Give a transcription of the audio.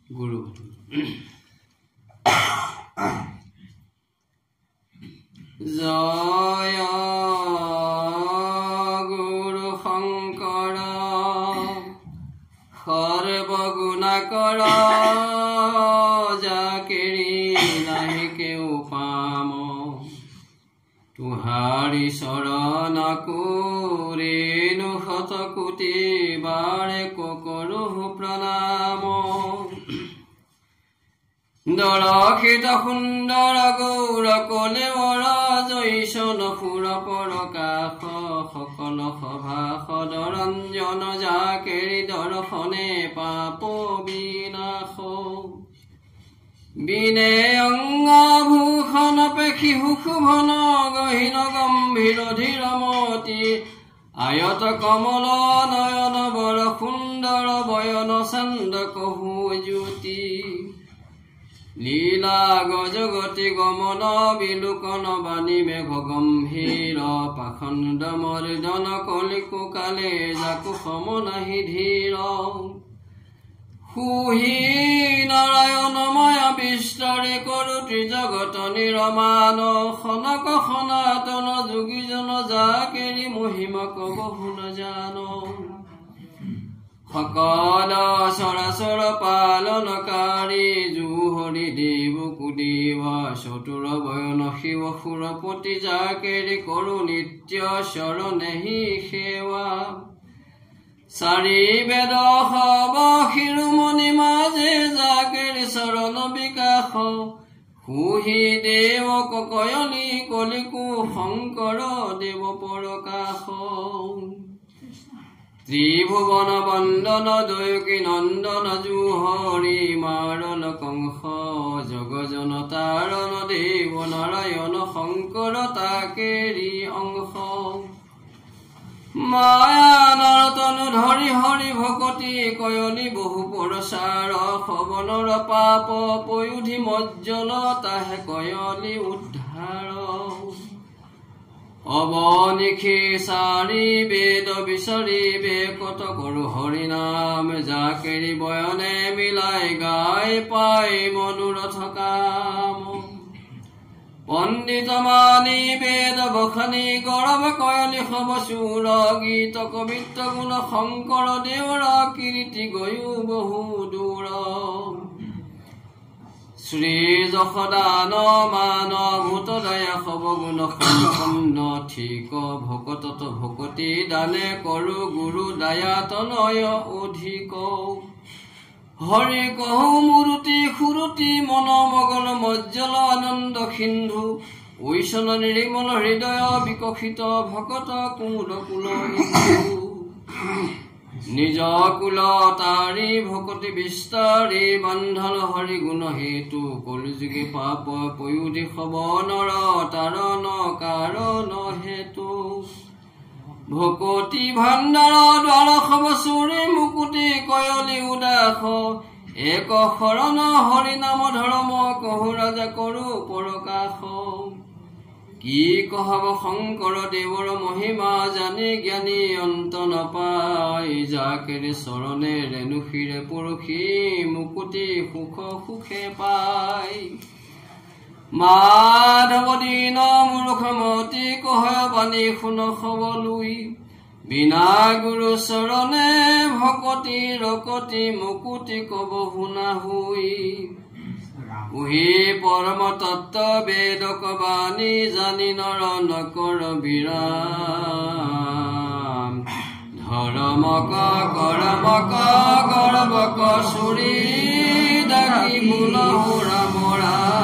গুৰু জয় গুৰু শংকৰ সৰ্বগুণাকৰ যাকেৰি নাহি কেও পাম তুহাৰি চৰণকো ৰেণু শতকোটি বাৰে কৰো প্ৰণাম দৰক্ষিত সুন্দৰ গৌৰ কলেৱৰ জৈচন সুৰ পৰকাশ সকল সভা সদৰঞ্জন যাকেৰি দৰ্শনে পাপ বিনাশ বিনে অঙ্গ ভূষণ পেশী সুশোভন গহীন গম্ভীৰ ধীৰমতি আয়ত কমল নয়ন বৰ সুন্দৰ বয়ন চন্দ কহু জ্যোতি লীলা গজগতি গমন বিলোকন বাণী মেঘ গম্ভীৰ পাখণ্ড মৰ্দন কলিকো কালে যাকো সম নাহি ধীৰ সুহি নাৰায়ণময় বিস্তৰে কৰো ত্ৰিজগত নিৰমান খনক সনাতন যোগীজন যাকেৰি মহিমা কবহু নজান সকল চৰাচৰ পালনকাৰী জুহৰি দেৱ কুদেৱ চতুৰ বয়ন শিৱ সুৰপতি যাকেৰি কৰো নিত্য চৰণেহি সেৱা চাৰি বেদ হব শিৰোমণি মাজে যাকেৰি চৰণ বিকাশ সুহি দেৱক কয়লি কলিকো শংকৰ দেৱ পৰকাশ ত্ৰিভুৱন বন্দন দয়কী নন্দন জুহৰি মাৰণ কংস জগজন তাৰণ দেৱ নাৰায়ণ শংকৰ তাকেৰি অংশ মায়া নৰতনু ধৰি হৰি ভকতি কয়লি বহু পৰচাৰ সবনৰ পাপ পয়োধি মজ্জল তাহে কয়লি উদ্ধাৰ অবনিশি চাৰি বেদ বিচাৰিবে কত কৰো হৰি নাম যাকেৰি বয়নে মিলাই গাই পাই মনোৰথ কাম পণ্ডিত মানি বেদ বখানি গৌৰৱ কয়লি সব চুৰ গীত কবিত্ব গুণ শংকৰ দেৱৰ কীৰ্তি গয়ো বহু দূৰ শ্ৰী যশোদান মান ভূত দয়া সব গুণ সম্পন্ন ঠিক ভকতত ভকতি দানে কৰো গুৰু দয়া তনয় অধিক হৰি কহু মুৰুতি সুৰুতি মন মগন মজ্জল আনন্দ সিন্ধু ঐচন নিৰ্মল হৃদয় বিকশিত ভকত কুল কুল নিজ কুল তাৰি ভকতি বিস্তাৰি বান্ধন হৰি গুণ হেতু কলিযুগে পাপ পয়োধি সব নৰ তাৰণ কাৰণ হেতু ভকতি ভাণ্ডাৰ দ্বাৰ সব চুৰি মুকুতি কয়লি উদাস এক শৰণ হৰি নাম ধৰ্ম কহু ৰাজা কৰো পৰকাশ কি কহব শংকৰ দেৱৰ মহিমা জানি জ্ঞানী অন্ত নপাই যাকেৰি চৰণে ৰেণুশিৰে পৰখি মুকুতি সুখ সুখে পাই মাধৱ দীন মূৰ্খমতি কহয় বাণী শুন সবলুই বিনা গুৰু চৰণে ভকতি ৰকতি মুকুতি কব শুনা হুই উহি পৰম তত্ত্ব বেদক বাণী জানি নৰ নকৰ বিৰাম ধৰ্মক কৰমক গৰ্বক চুৰি দাগি বোল ৰাম ৰাম